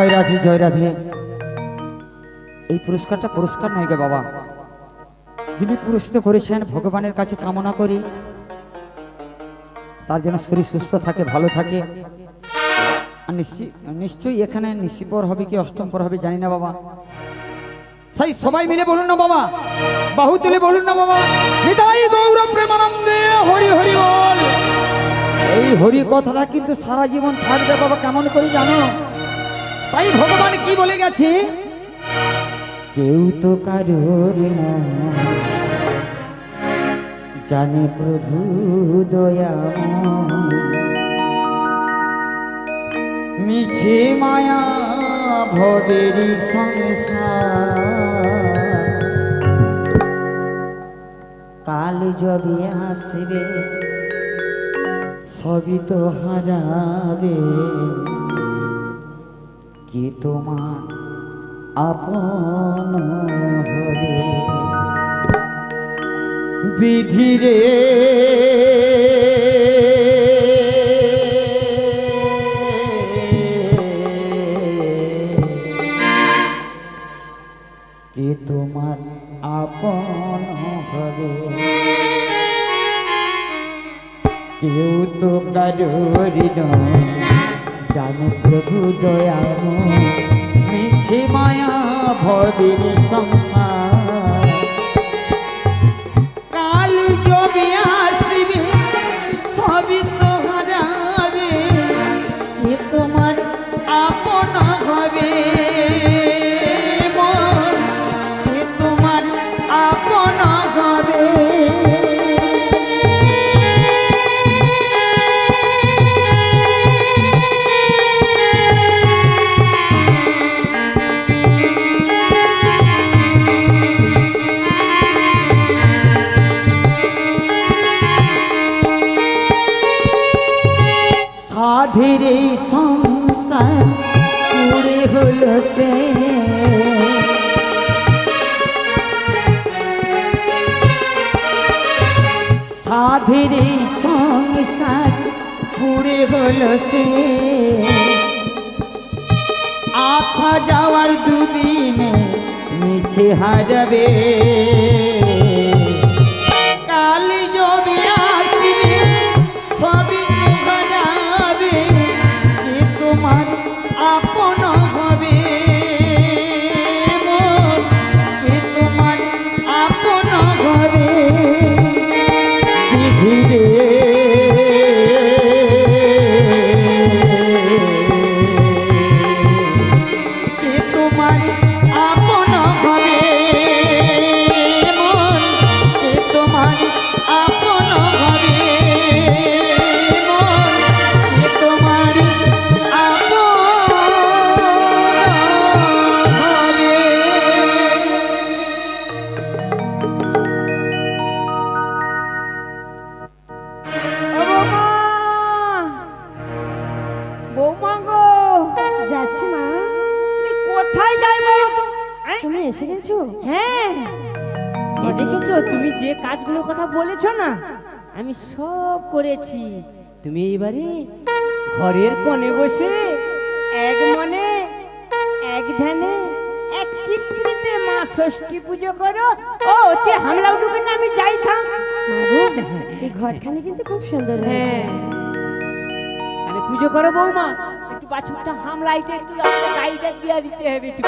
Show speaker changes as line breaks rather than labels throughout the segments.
জয় রাধে জয় রাধে। এই পুরস্কারটা পুরস্কার নয় গে বাবা, যিনি পুরস্কৃত করেছেন ভগবানের কাছে কামনা করি তার যেন শরীর সুস্থ থাকে, ভালো থাকে। আর নিশ্চয়ই এখানে নিশিপর হবে কি অষ্টম পর হবে জানি না বাবা, সেই সবাই মিলে বলুন না বাবা, বাহু তুলে বলুন না বাবা, নিতাই গৌর প্রেমানন্দে হরি হরি বল। এই হরি কথাটা কিন্তু সারা জীবন থাকবে বাবা, কেমন করে জানো? তাই ভগবান কি বলে গেছে, কেউ তো কারোর না জানে প্রভু দয়াময়, মিছে মায়া ভবেরি সংসার, কাল যবে আসবে সবই তো হারাবে, কি তোমার আপন হবে বিধি রে। কি তোমার আপন হবে, কেউ তো কারোর নয় জানে প্রভু দয়াময়, মিছে মায়া ভবের সংসার, কাল যবে আসবে সবই তো হারাবে, কে তোমার আপন হবে, কে তোমার আপন হবে। সাধের এই সংসার পুরে হলো সে, সাধের এই সংসার পুরে হলো সে, আসা যাওয়ার দুদিনে মিছে হারাবে, কাল যবে আসবে সবই তোমার আপন হবে, কে তোমার আপন হবে বিধি রে। কে তোমার আপন হবে, কে তোমার আপন হবে, কে তোমার
এসে গেছো? হ্যাঁ, দেখেছো তুমি যে কাজগুলোর কথা বলেছো না আমি সব করেছি। তুমি এবারে ঘরের কোণে বসে এক মনে এক ধ্যানে এক চিত্রিতে মা ষষ্ঠী পুজো করো। ও তে হামলা উঠুকে না আমি যাইতাম। এই ঘরখানে কিন্তু খুব সুন্দর হয়েছে। আরে পুজো করো বৌমা, একটু বাছুরটা হামলাইতে একটু গাইটা দিয়া দিতে হবে একটু।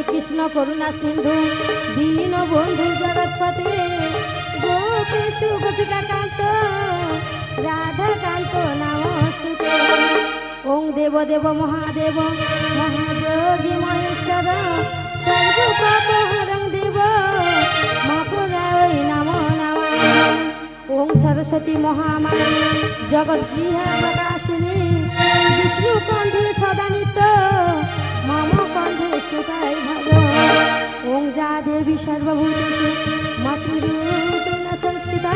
কৃষ্ণ করুণা সিন্ধু দীন বন্ধু জগৎপতে গোপেশু গোপিকা কান্ত রাধা কান্ত নমস্তুতে। ওং দেব দেব মহাদেব মহাযোগী মহেশ্বর সর্বপাপহরং দেব মহাপুরায় নমো নমঃ। ওং সরস্বতী মহামায়া জগজ্জিহা প্রকাশিনী বিষ্ণু কণ্ঠে সদা নিত্য মম কণ্ঠে স্তুতায় ভব। ওং যা দেবী সর্বভূতেষু মাতৃরূপেণ সংস্থিতা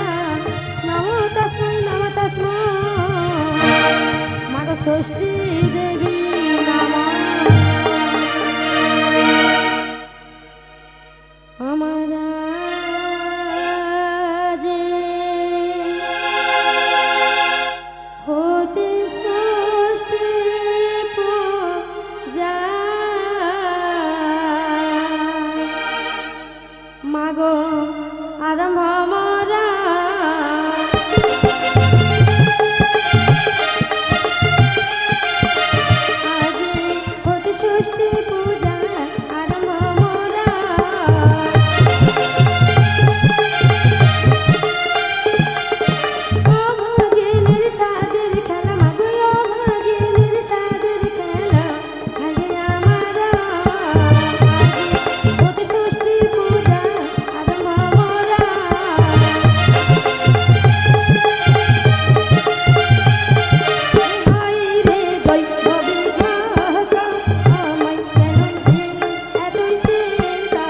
নমো তস্मै নমো তস্मै মাগ ষষ্ঠী দেবী নমঃ। আমরা যে হতে ষষ্ঠী পূজা মাগো আরম্ভ মরা আজি হতে ষষ্ঠী পূজা আরম্ভ মরা অভাগিনীর সাদের খেলা মাগো অভাগিনীর সাদের খেলা আগে আমারা আজি হতে ষষ্ঠী পূজা আরম্ভ মরা। হাই রে দৈব বিধাতা আমায় কেন দিলি এতই চিন্তা।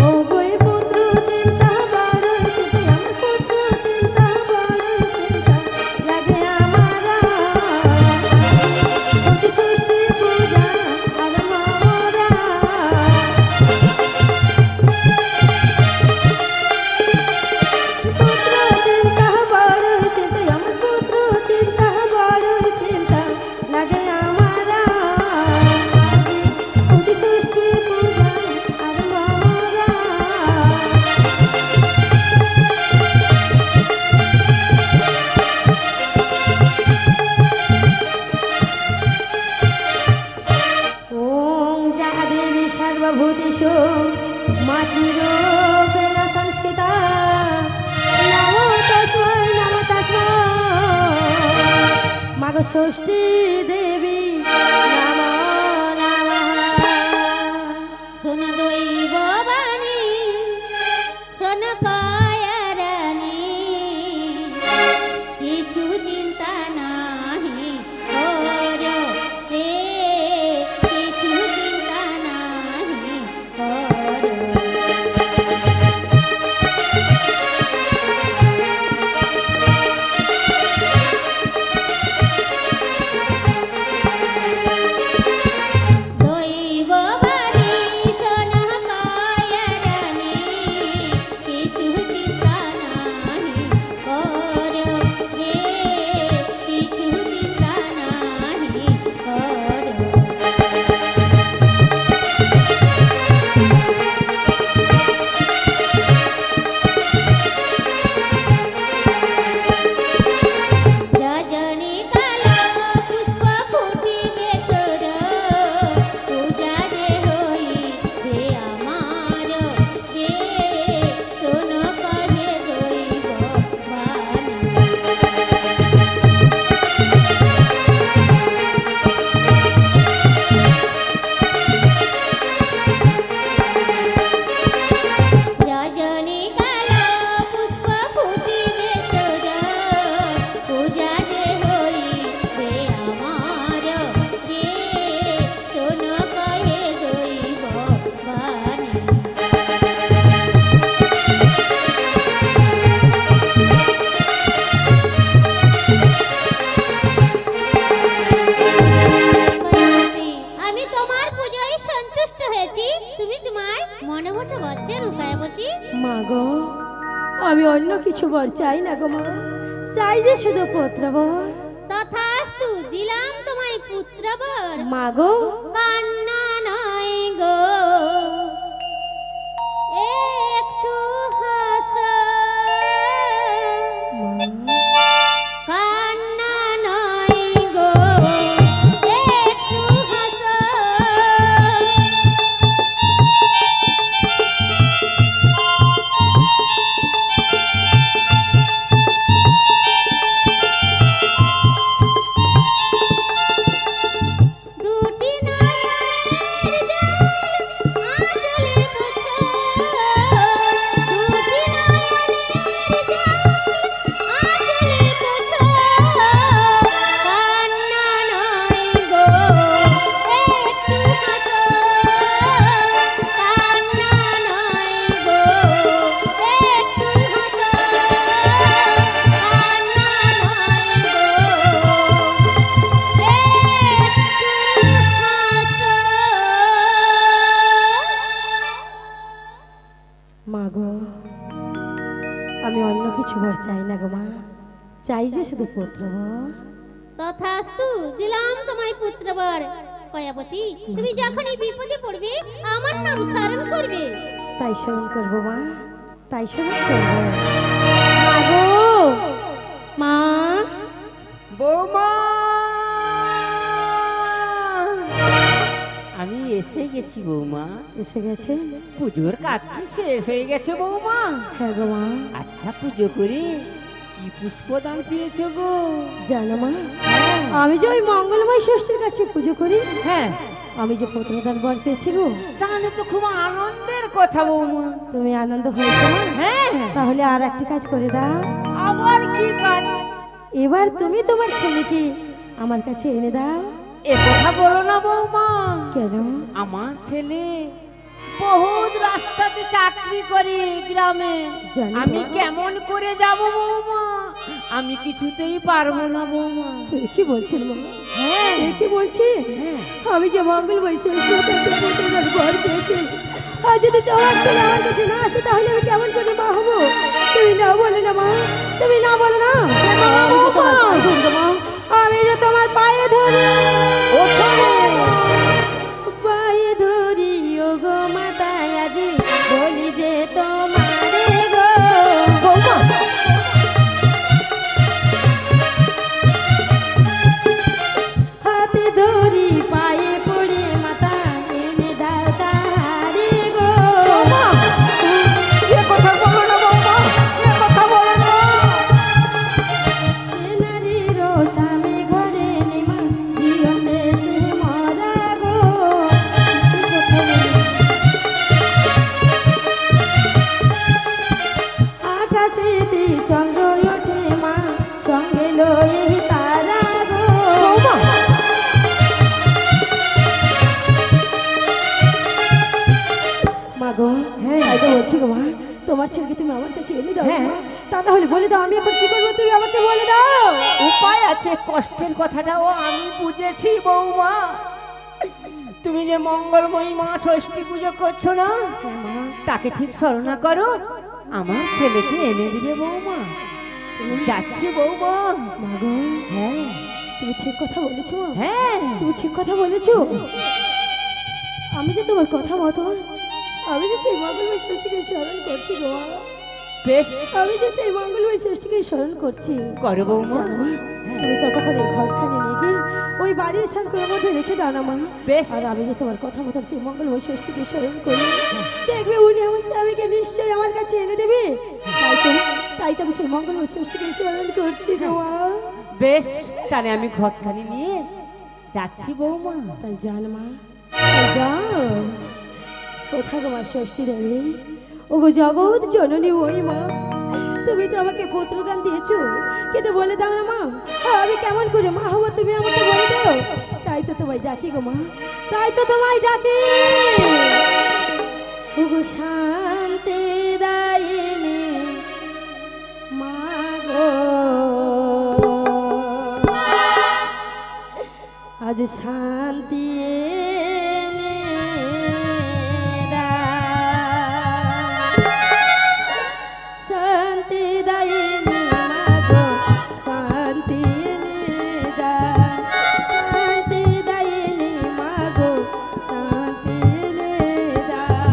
ও গো পুত্র চিন্তা বড় চিন্তা আমার পুত্র চিন্তা বড় চিন্তা লাগে আমারা হতে ষষ্ঠী পূজা আরম্ভ মরা। পুত্র চিন্তা বড় চিন্তা আমার পুত্র চিন্তা বড় চিন্তা লাগে আমারা হতে ষষ্ঠী পূজা আরম্ভ মরা। ওং যা দেবী সর্বভূতেষু মাতৃরূপেণ সংস্থিতা নমো তস্मै মাগ ষষ্ঠী দেবী নমো নমঃ।
শোন দৈব বাণী শোন কায়ারানী কিছু চিন্তা নাহি কর রে কিছু চিন্তা নাহি কর। দৈব বাণী শোন কায়ারানী কিছু চিন্তা নাহি কর রে কিছু চিন্তা নাহি কর। রজনী কালো পুষ্প ফুটিবে তোর পূজা যে হইবে আমার যে শোন কহে দৈব বাণী। রজনী কালো পুষ্প ফুটিবে তোর পূজা যে হইবে আমার যে শোন কহে দৈব বাণী। আমি তোমার পূজায় সন্তুষ্ট হয়েছি। তুমি তোমার মনোহর বজ্রের উপায়বতী।
মাগো আমি অন্য কিছু বর চাই না গো মা, চাই যে শুধু পুত্রবর।
তথাস্তু দিলাম তোমায় পুত্রবর।
মাগো
কান্না নয় গো একটু হাসো। কান্না
চাই না গো মা, চাই যে শুধু পুত্রবর।
তথাস্তু, দিলাম তোমায় পুত্রবর। কয়াবতী, তুমি যখনই বিপদে পড়বে আমার নাম স্মরণ করবে।
তাই স্মরণ করবো মা, তাই স্মরণ করবো। মা গো, মা,
বৌমা, আমি এসে গেছি বৌমা।
এসে গেছে?
পুজোর কাজ কি শেষ হয়ে গেছে বৌমা?
হ্যাঁ গো মা।
আচ্ছা, পুজো করে কি পুষ্পদান পেয়েছো গো?
জানো মা, আমি যে ওই মঙ্গলময় ষষ্ঠীর কাছে পুজো করি,
হ্যাঁ,
আমি যে পুত্রদান বর পেয়েছি গো।
তাহলে তো খুব আনন্দের কথা বৌমা।
তুমি আনন্দ হয়েছে মা?
হ্যাঁ।
তাহলে আর একটি কাজ করে দাও।
আবার কি কাজ?
এবার তুমি তোমার ছেলেকে আমার কাছে এনে দাও।
এ কথা বলো না বৌমা।
কেন?
আমার ছেলে বহুত রাস্তাতে চাকরি করে গ্রামে।
জানি
আমি
মা।
কেমন করে যাব বৌমা? আমি কিছুতেই পারবো না বৌমা।
তুই কি বলছেন মা?
হ্যাঁ,
এ কি বলছিস?
হ্যাঁ।
আমি যে মঙ্গলময় ষষ্ঠীর কাছে পুত্রদান বর পেয়েছি, আর যদি তোমার ছেলে আমার কাছে না আসে তাহলে আমি কেমন করে মা হবো? তুমি না বলে না মা, তুমি না বলে না। আমি যে তোমার পায়ে ধরি মা, আমি যে তোমার পায়ে ধরি, পায়ে ধরি ও গো মাতা, আজি বলি যে তোমারে গো বৌমা। হাতে ধরি পায়ে পড়ে মাতা, এনে দাও তাহারে গো বৌমা।
এ কথা বলো না বৌমা, এ কথা বলো না।
নারীর স্বামী ঘরে নেমা, জীবনে সে মরা গো। আকাশেতে চন্দ্র ওঠে মা, সঙ্গে লয়ে তারা গো। মা গো, হ্যাঁ তাই তো বলছি গো মা, তোমার ছেলেকে তুমি আমার কাছে এনে দাও।
হ্যাঁ।
তা তাহলে বলে দাও, আমি এখন কি করবো তুমি আমাকে বলে দাও।
উপায় আছে, কষ্টের কথাটাও আমি বুঝেছি বৌমা। তুমি যে মঙ্গলময়ী মা ষষ্ঠী পুজো করছো না,
হ্যাঁ মা।
তাকে ঠিক স্মরণ করো, আমার ছেলেকে এনে দিবে বৌমা। তুমি যাচ্ছি বৌমা।
মা গো,
হ্যাঁ,
তুমি ঠিক কথা বলেছো মা।
হ্যাঁ।
তুমি ঠিক কথা বলেছো। আমি যে তোমার কথা মতো, আমি যে সেই মঙ্গলময় ষষ্ঠীকে স্মরণ করছি গো মা।
বেশ,
আমি যে সেই মঙ্গলময় ষষ্ঠীকে স্মরণ করছি।
করো বৌমা।
জানো মা, তুমি ততক্ষণ এই ঘরখানে নিয়ে গিয়ে ওই বাড়ির সানকুলোর মধ্যে রেখে দাও না মা।
বেশ।
আর আমি যে তোমার কথা মতো সেই মঙ্গলময় ষষ্ঠীকে স্মরণ করি, দেখবে উনি আমার স্বামীকে নিশ্চয়ই আমার কাছে এনে দেবে। তাই তো আমি সেই মঙ্গলময় ষষ্ঠীকে স্মরণ করছি গো মা।
বেশ, তাহলে আমি ঘরখানি নিয়ে যাচ্ছি বৌমা।
তাই জান মা, তাই যাও। কোথায় গো মা ষষ্ঠী দেবী? ও গো জগৎ জননী ওই মা, তুমি তো আমাকে পুত্রদান দিয়েছো, কিন্তু বলে দাও না মা, আমি কেমন করে মা হবো তুমি আমাকে বলে দাও। তাই তো তোমায় ডাকি গো মা, তাই তো তোমায় ডাকি। ও গো শান্তি দায়িনী মা গো, আজ শান্তি এনে দাও। শান্তি দায়িনী মা গো, শান্তি এনে দাও। শান্তি দায়িনী মা গো, শান্তি এনে দাও।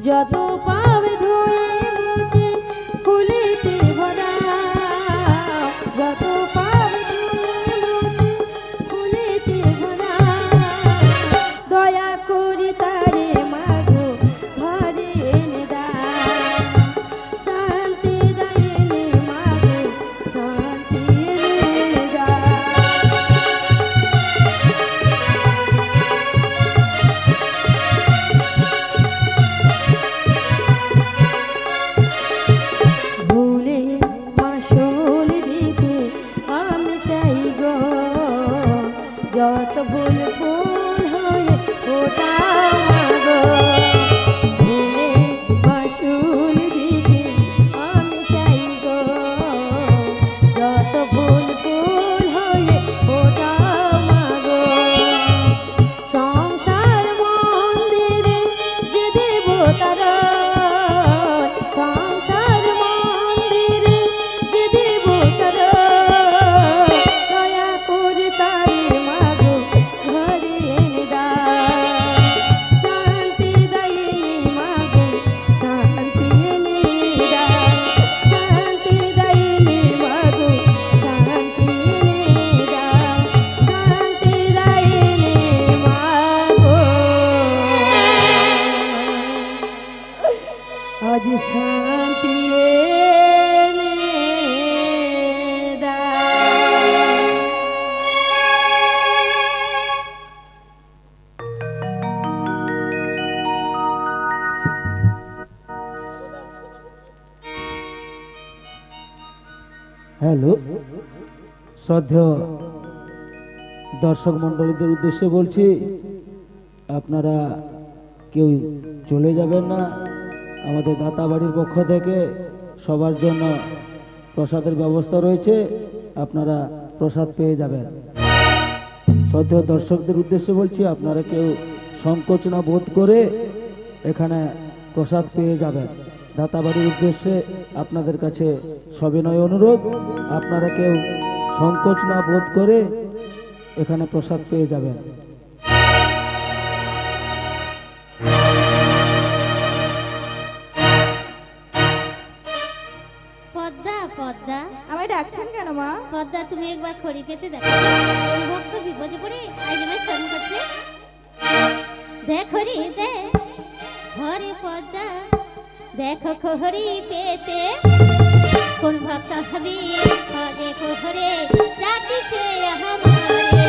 যত পাবে ধুয়ে মুছে ফুলেতে ভরা, যত পাবে ধুয়ে মুছে ফুলেতে ভরা, দয়া করি তারে মাগো ঘরে এনে দাও। শান্তি দায়িনী মাগো, শান্তি এনে দাও। ভুলে মাসুল দিতে আমি চাই গো, যত ভুল ফুল হয়ে ওটা গো। ভুলে মাসুল দিতে আমি চাই গো, যত ভুল ফুল হয়ে ওটা
হ্যালো, শ্রদ্ধেয় দর্শক মণ্ডলীদের উদ্দেশ্যে বলছি, আপনারা কেউ চলে যাবেন না। আমাদের দাতা বাড়ির পক্ষ থেকে সবার জন্য প্রসাদের ব্যবস্থা রয়েছে, আপনারা প্রসাদ পেয়ে যাবেন। শ্রদ্ধেয় দর্শকদের উদ্দেশ্যে বলছি, আপনারা কেউ সংকোচ না বোধ করে এখানে প্রসাদ পেয়ে যাবেন। দাতা বাড়ির উদ্দেশ্যে আপনাদের কাছে সবিনয় অনুরোধ, আপনারা কেউ সংকোচ না বোধ করে এখানে প্রসাদ পেয়ে যাবেন।
পদ্মা পদ্মা
আমায় ডাকছেন কেন মা?
পদ্মা, তুমি একবার খড়ি পেতে দেখো, ভক্ত বিপদে পড়ে আইজমে স্মরণ করছে। দেখো রে দেখ ঘরে পদ্মা, দেখো খড়ি পেতে কোন ভক্ত হবে, দেখো ঘরে ডাকিছে আমারে।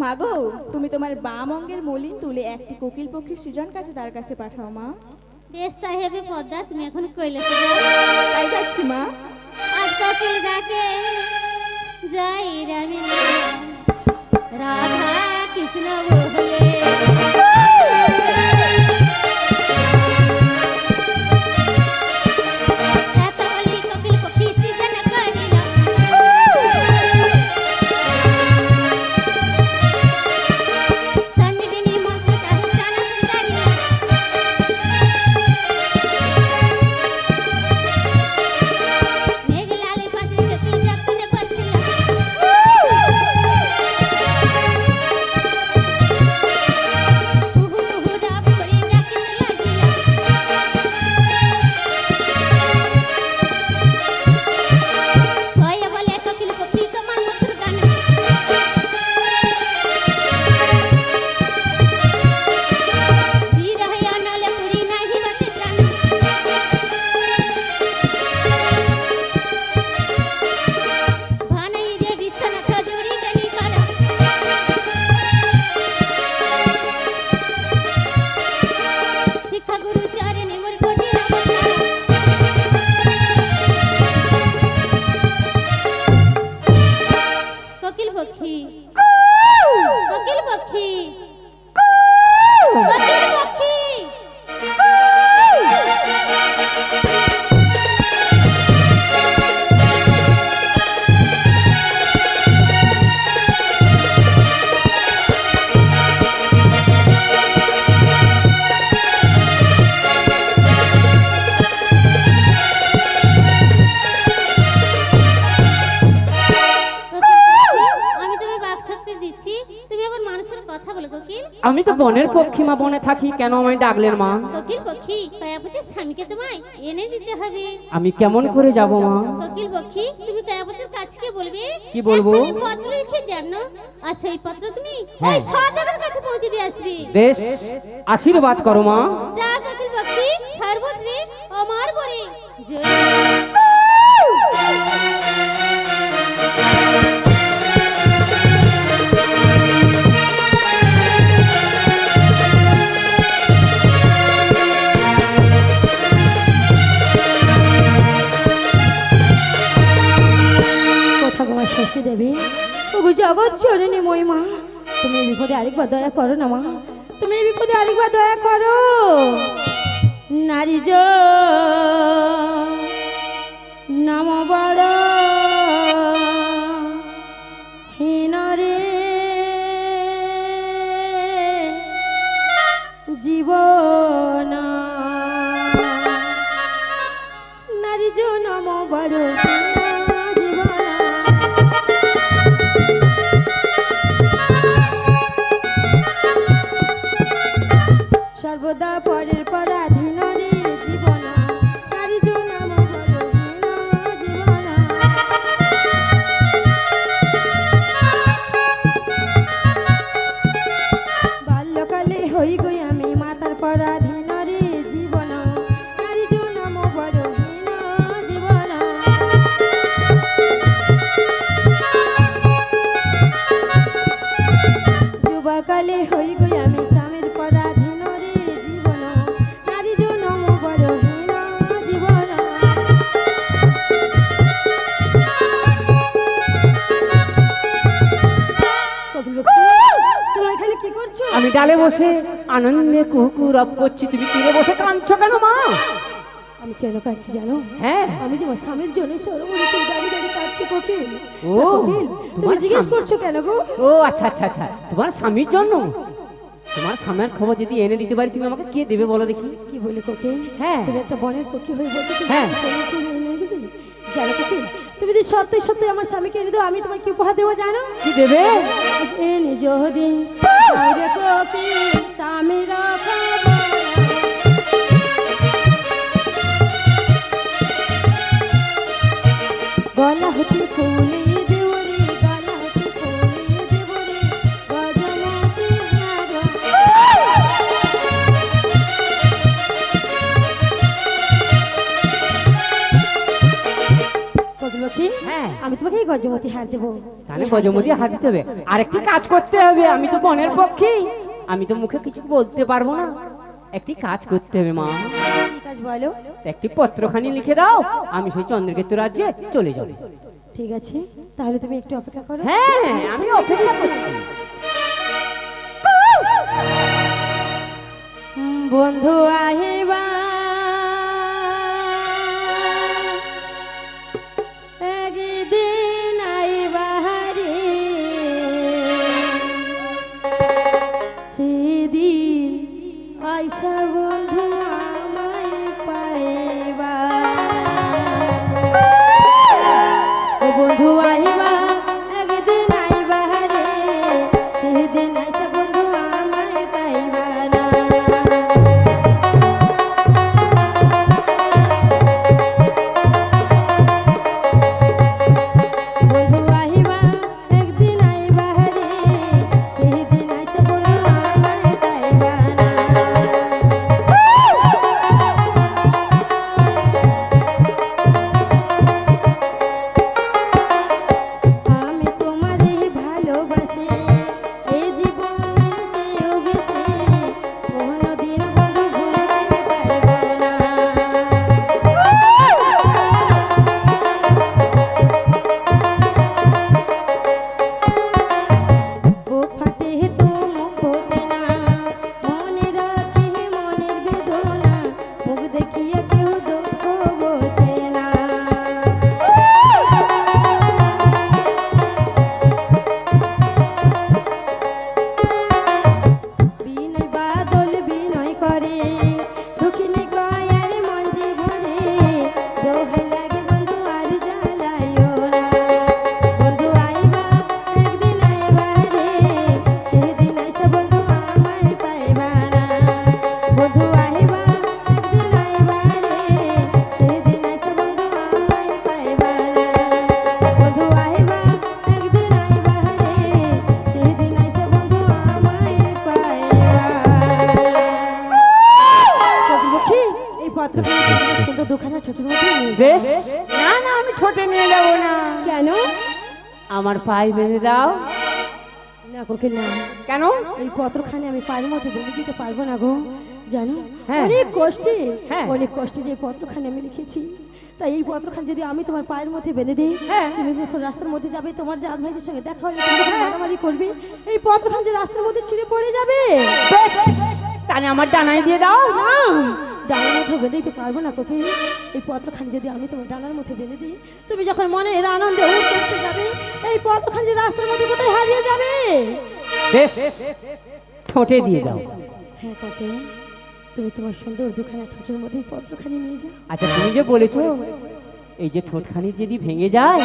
মাগো, তুমি তোমার বাম অঙ্গের মলিন তুলে একটি কোকিল পক্ষী সৃজন কাছে তার কাছে পাঠাও মা।
বেশ তাই হবে পদ্মা, তুমি এখন কইলে
তাই যাচ্ছি মা।
আজ কোকিল ডাকে যাই রানী রাধা কৃষ্ণ বলে।
আমি তো বনের পক্ষী মা, বনে থাকি, কেন আমায় ডাকলেন মা?
কোকিল পক্ষী কায়াপতির স্বামীকে তোমায় এনে দিতে হবে।
আমি কেমন করে যাব মা?
কোকিল পক্ষী তুমি কায়াপতির কাছে বলবে,
কি বলবো?
একখানি পত্র লিখে জানো, আর সেই পত্র তুমি ওই সদাগরের কাছে পৌঁছে দিয়ে আসবে।
বেশ, আশীর্বাদ করো মা।
যা কোকিল পক্ষী, সর্বত্রে আমার বলে জয়।
ষষ্ঠী দেবী, ওগো জগৎ জননী মহিমা, তুমি এই বিপদে আরেকবার দয়া করো না মা, তুমি এই বিপদে আরেকবার দয়া করো। নারী নাম বড় হীনরে জীবন, নারী নাম বড় সর্বদা পরের পরাধীন রে জীবন, নারী নাম জীবন। বাল্যকালে হই গই আমি মাতার পরাধীন রে জীবন, নারী নাম জীবন। যুবকালে হই গই আমি স্বামীর পরাধীন রে জীবন, নারী নাম বড়হীন জীবন। তোমরা এখানে কি করছো?
আমি ডালে বসে আনন্দে কুকুরব করছি, তুমি তীরে বসে কাঁদছো কেন মা?
আমি কেন কাঁদছি জানো?
হ্যাঁ,
আমি যে আমার স্বামীর জন্য সরমণিতে দাঁড়িয়ে দাঁড়িয়ে কাঁদছি কোকিল।
ও,
কোকিল, তুমি
তোমার
জিজ্ঞেস
স্বামী?
করছো কেন গো?
ও আচ্ছা আচ্ছা আচ্ছা, তোমার স্বামীর জন্য? তোমার স্বামীর খবর যদি এনে দিতে পারি, তুমি আমাকে কে দেবে বলো দেখি?
কি বলে কোকিল?
হ্যাঁ।
তুমি একটা বনের পক্ষী হয়ে বলতে তুমি
হ্যাঁ।
স্বামীকে এনে দিবে? জানো কোকিল, তুমি যদি সত্যি সত্যি আমার স্বামীকে এনে দাও, আমি তোমাকে কি উপহার দেবো জানো?
কি দেবে?
এনে যদি আরে কোকিল স্বামীর খবর, গলা হতে ফুলে দেবরে, গলা হতে ফুলে দেবরে, গজমতি হার। কোকিল,
হ্যাঁ,
আমি তোমাকে এই গজমতি হার দেবো।
তাহলে গজমতি হাত দিতে হবে। আরেকটি কাজ করতে হবে, আমি তো বনের পক্ষী, আমি তো মুখে কিছু বলতে পারবো না। একটি কাজ করতে হবে মা।
কি কাজ বলো?
একটি পত্রখানি লিখে দাও, আমি সেই চন্দ্রকেতু রাজ্যে চলে যাব।
ঠিক আছে, তাহলে তুমি একটু অপেক্ষা করো।
হ্যাঁ, আমি অপেক্ষা করছি।
বন্ধু আহিবা একদিন আইবা রে, সেদিন আইসা বন্ধু আমায় পাইবা। ও বন্ধু আহিবা একদিন আইবা রে, সেদিন আইসা বন্ধু আমায় পাইবা না। বন্ধু আহিবা একদিন আইবা রে, সেদিন আইসা বন্ধু আমায় পাইবা না। পত্রখানি সুন্দর দুখানা ছোটের মধ্যে নিয়ে যাও।
বেশ, না না আমি ঠোঁটে নিয়ে যাবো না,
কেন?
আমার পায়ে বেঁধে দাও।
না কোকিল না,
কেন?
এই পত্রখানি আমি পায়ের মধ্যে বেঁধে দিতে পারবো না গো, জানো
হ্যাঁ।
অনেক কষ্টে,
হ্যাঁ।
অনেক কষ্টে যে পত্রখানি আমি লিখেছি, তাই এই পত্রখানি যদি আমি তোমার পায়ের মধ্যে বেঁধে দিই,
হ্যাঁ।
তুমি যখন রাস্তার মধ্যে যাবে, তোমার জাত ভাইদের সঙ্গে দেখা হলে তুমি যখন মারামারি করবে, এই পত্রখানি যে রাস্তার মধ্যে ছিঁড়ে পড়ে যাবে।
বেশ, তাহলে আমার ডানায় দিয়ে দাও।
না, ডানার মধ্যে বেঁধে দিতে পারবো না কোকিল। এই পত্রখানি যদি আমি তোমার ডানার মধ্যে বেঁধে দিই, তুমি যখন মনে এর আনন্দে হুট করতে যাবে, এই পত্রখানি যে রাস্তার মধ্যে কোথায় হারিয়ে যাবে।
বেশ, ঠোঁটে দিয়ে দাও।
হ্যাঁ কোকিল, তুমি তোমার সুন্দর দুখানা ঠোঁটের মধ্যে এই পত্রখানি নিয়ে যাও।
আচ্ছা, তুমি যে বলেছো এই যে ঠোঁটখানি যদি ভেঙে যায়,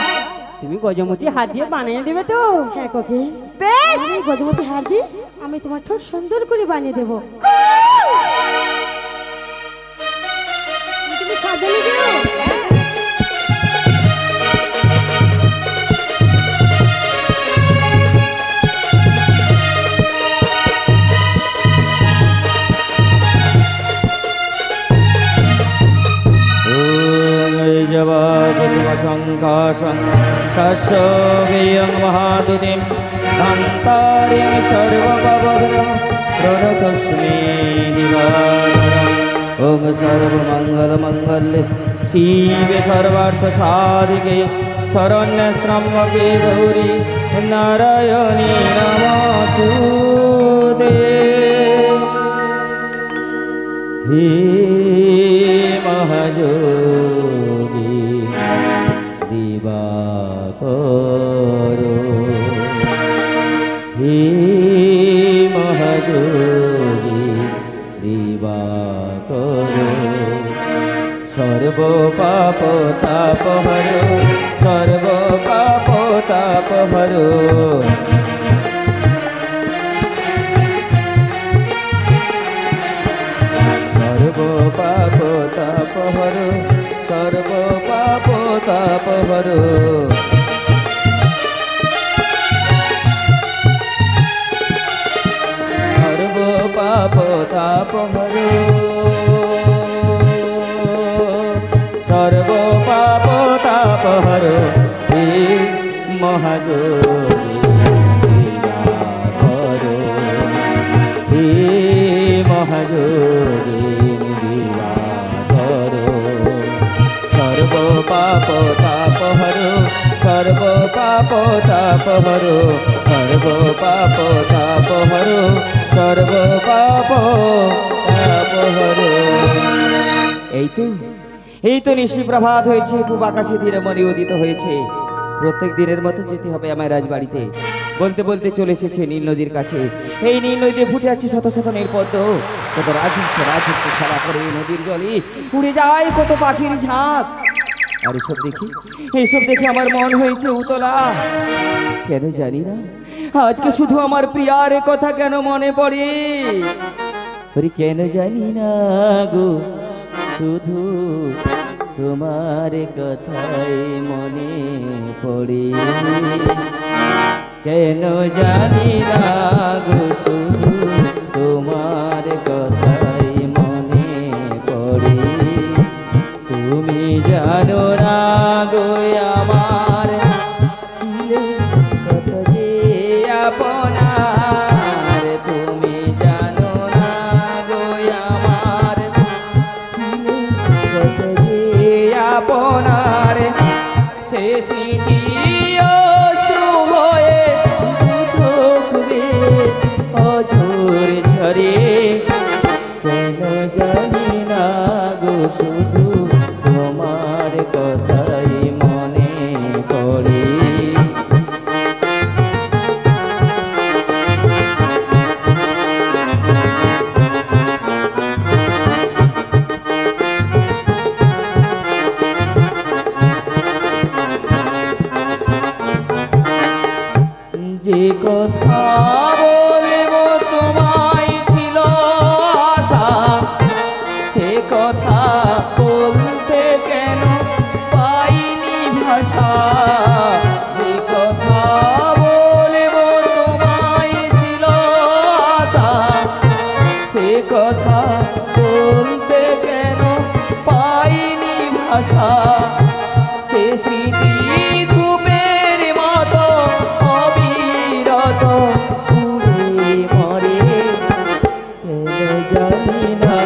তুমি গজমতি হাত দিয়ে বানিয়ে দেবে তো?
হ্যাঁ কোকিল,
বেশ,
আমি গজমতি হার দিই, আমি তোমার ঠোঁট সুন্দর করে বানিয়ে দেবো। তুমি সাজালে দিও।
शङ्काशङ्कस्यं महादुतिं धन्तारिं सर्वपवग्रप्रणतस्मै दिवाकरम् ॐ सर्वमङ्गलमङ्गल्ये शिवे सर्वार्थसाधिके शरण्यस्त्र्यम्बके गौरी नारायणी नमोस्तुते। हे महायोगी दिवाकरो, हे महायोगी दिवाकरो, सर्व पाप तापहरो, सर्व पाप तापहरो, सर्व पाप तापहरो, सर्व पाप तापहरो, सर्व पाप तापहरो, सर्व पाप तापहरो, हे महायोगी दिवाकरो, हे महायोगी दिवाकरो, सर्व पाप तापहरो, सर्व पाप तापहरो, सर्व पाप तापहरो, सर्व पाप तापहरो। এই তো নিশি প্রভাত হয়েছে, পূব আকাশে ধীরে মনে উদিত হয়েছে। প্রত্যেক দিনের মতো যেতে হবে আমার রাজবাড়িতে। বলতে বলতে চলে এসেছে নীল নদীর কাছে। এই নীল নদীতে ফুটে আছে শত শত নীলপদ্ম, কত রাজহংস রাজহংস খেলা করে এই নদীর জলে উড়ে যায় কত পাখির ঝাঁক। আর এইসব দেখে আমার মন হয়েছে উতলা। কেন জানি না, আজকে শুধু আমার প্রিয়ার কথা কেন মনে পড়ে, কেন জানি না গো, শুধু তোমার কথাই মনে পড়ে, কেন জানি না গো, শুধু তোমার কথাই মনে পড়ে। তুমি জানো না গো আমার ছিলে কত যে আপনার, তুমি জানো না গো আমার ছিলে কত যে আপনার, সে স্মৃতি অশ্রু হয়ে চোখ দিয়ে অঝোর ঝরে, কেন জানি না গো, শুধু তোমার কথাই মনে পড়ে। যে কথা বলবো তোমায় ছিল আশা, সে কথা বলতে কেন পাইনি ভাষা। যে কথা বলবো তোমায় ছিল আশা, সে কথা বলতে কেন
আশা সে স্মৃতি ধূপের মতো অবিরত পুড়ে মরে কেন জানি না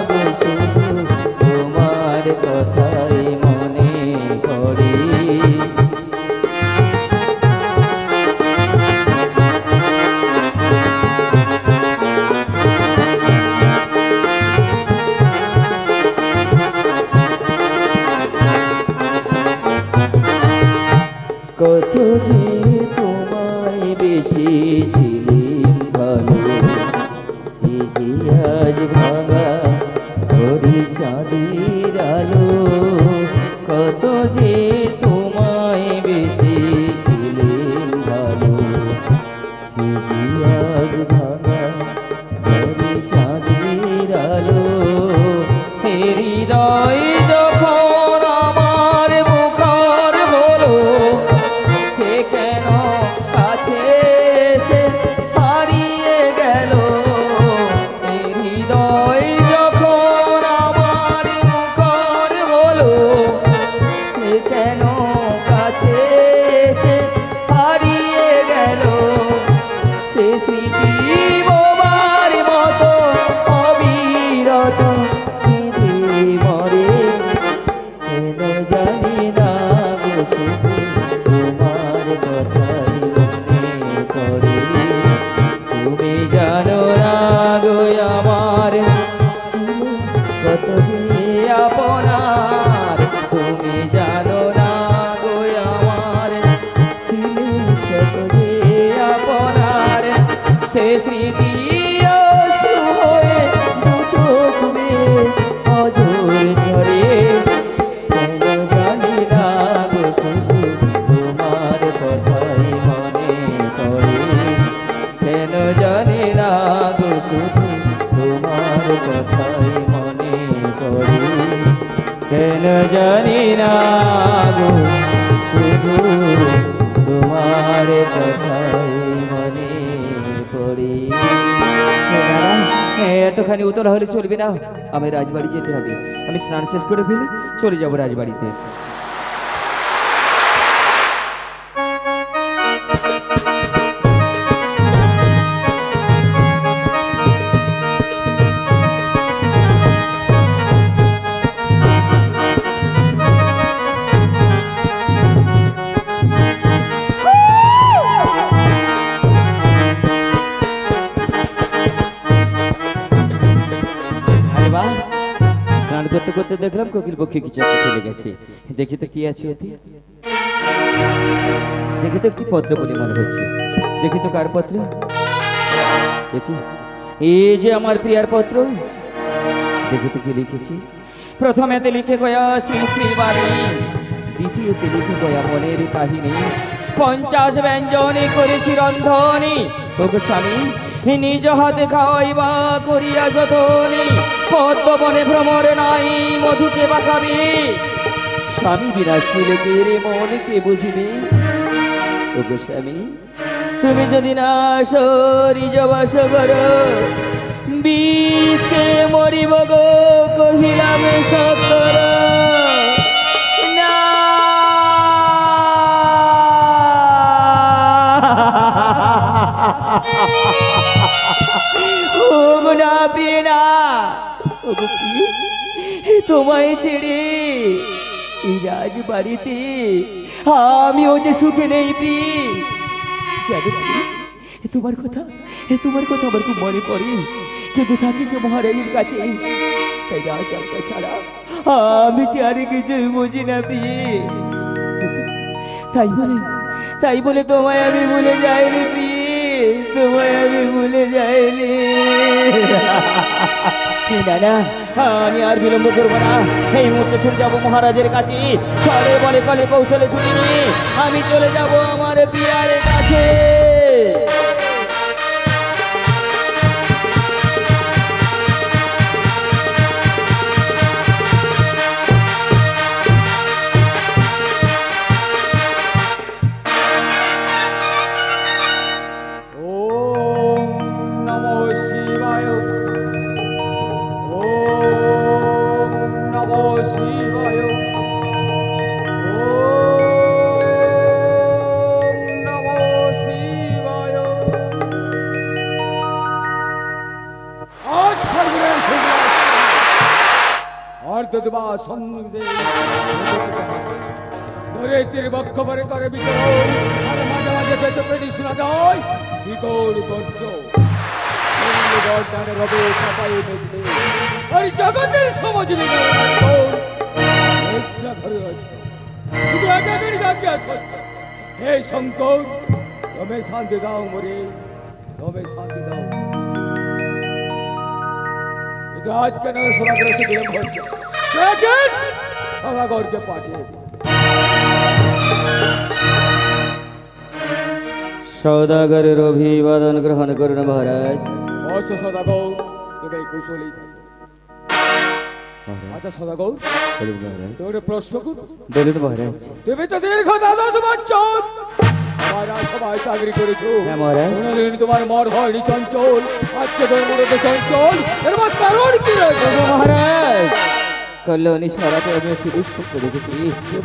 গো শুধু তোমার কথাই মনে পড়ে কত যে তোমায় বেশি ছিলাম ভালো সে যে আজ ভাঙা ঘড়ি চাঁদের আলো কত যে তোমায় বেশি ছিলাম ভালো সে যে আজ ভাঙা ঘড়ি চাঁদের আলো হৃদয় যখন আমার মুখর হলো সে কেন কাছে এসে হারিয়ে গেল হৃদয় যখন আমার মুখর হলো সে কেন কাছে এসে হারিয়ে গেল সে স্মৃতি বোবার মতো অবিরত কেঁদে মরে কেন জানি না গো শুধু তোমার কথাই মনে পড়ে তুমি জানো না গো আমার কত যে আপনার তুমি জানো না গো আমার ছিলে কত যে আপনার সে স্মৃতি অশ্রু হয়ে দু চোখ বেয়ে অঝোর ঝরে কেন জানি না গো শুধু তোমার কথাই মনে পড়ে কেন জানি না গো শুধু তোমার কথাই মনে পড়ে কেন জানি না গো শুধু তোমার কথাই মনে পড়ে এতখানি উতলা হলে চলবে না আমি রাজবাড়ি যেতে হবে আমি স্নান শেষ করে ফেলি চলে যাবো রাজবাড়িতে আরে বাহ স্নান করতে করতে দেখলাম কোকিল পক্ষী কিছু একটা ফেলে গেছে দেখি তো কি আছে ওতে দেখি তো একটি পত্র বলে মনে হচ্ছে দেখি তো কার পত্র দেখি এই যে আমার প্রিয়ার পত্র দেখি তো কি লিখেছি প্রথমেতে লিখে গয়া শ্রী শ্রী বাণী দ্বিতীয়তে লিখে গয়া মনের কাহিনী 50 ব্যঞ্জনে করেছি রন্ধনী ওগো স্বামী নিজ হাতে খাওয়াইবা করিয়া যতনি পদ্মবনে ভ্রমর নাই মধুকে বাঁকাবি স্বামী বিনাশ লোকের মনকে বুঝিবি ওগো স্বামী তুমি যদি না আসো নিজ বাস করো বিষকে মরিব গো কহিলাম সত্তর না ওগো না প্রিয় না ওগো প্রিয় তোমায় ছেড়ে এই রাজবাড়িতে আমিও যে সুখে নেই প্রিয় জানো প্রিয় তোমার কথা আমার খুব মনে পড়ে কিন্তু থাকি যে মহারাজের কাছে তাই রাজ আমরা ছাড়া আমি যে আর কিছুই বুঝি না প্রিয় তাই বলে তোমায় আমি ভুলে যাইনি প্রিয় তোমায় আমি ভুলে যাইনি না আমি আর বিলম্ব করবো না এই মুহূর্তে ছুটে যাবো মহারাজের কাছে চলে বলে কলে কৌশলে ছুটি নিয়ে আমি চলে যাব আমার প্রিয়ার কাছে
অর্ধ দেবা সন্ধ্যে ধরে তীর বক্ষ ভরে করে বিতরণ আর মাঝে মাঝে পেতে পেটি শোনা যায় বিকল গর্জ গর্দানে রবে চাপাই দেখবে আর জগতের সমাজনী ঘরে আছে শুধু একাকের ডাকে আসছে হে শঙ্কর তবে শান্তি দাও মরে তবে শান্তি দাও কিন্তু আজ কেন সদাগরের বিলম্ব হচ্ছে সদাগরকে পাঠিয়ে
সদাগরের অভিবাদন গ্রহণ করুন মহারাজ।
অবশ্য সদাগর তবে কুশলী থাকো। আচ্ছা সদাগর
বলুন মহারাজ।
তোর প্রশ্ন করুন।
বলুন মহারাজ।
তুমি তো দীর্ঘ 12 বছর আমার সবাই চাকরি করেছো।
হ্যাঁ মহারাজ।
কোনদিন তোমার মর হয়নি চঞ্চল, আজকে তোর মধ্যে চঞ্চল, এর মধ্যে কারণ কি রয়েছে
মহারাজ? কল্যাণী সারাতে আমি একটি দুঃস্বপ্ন দেখেছি,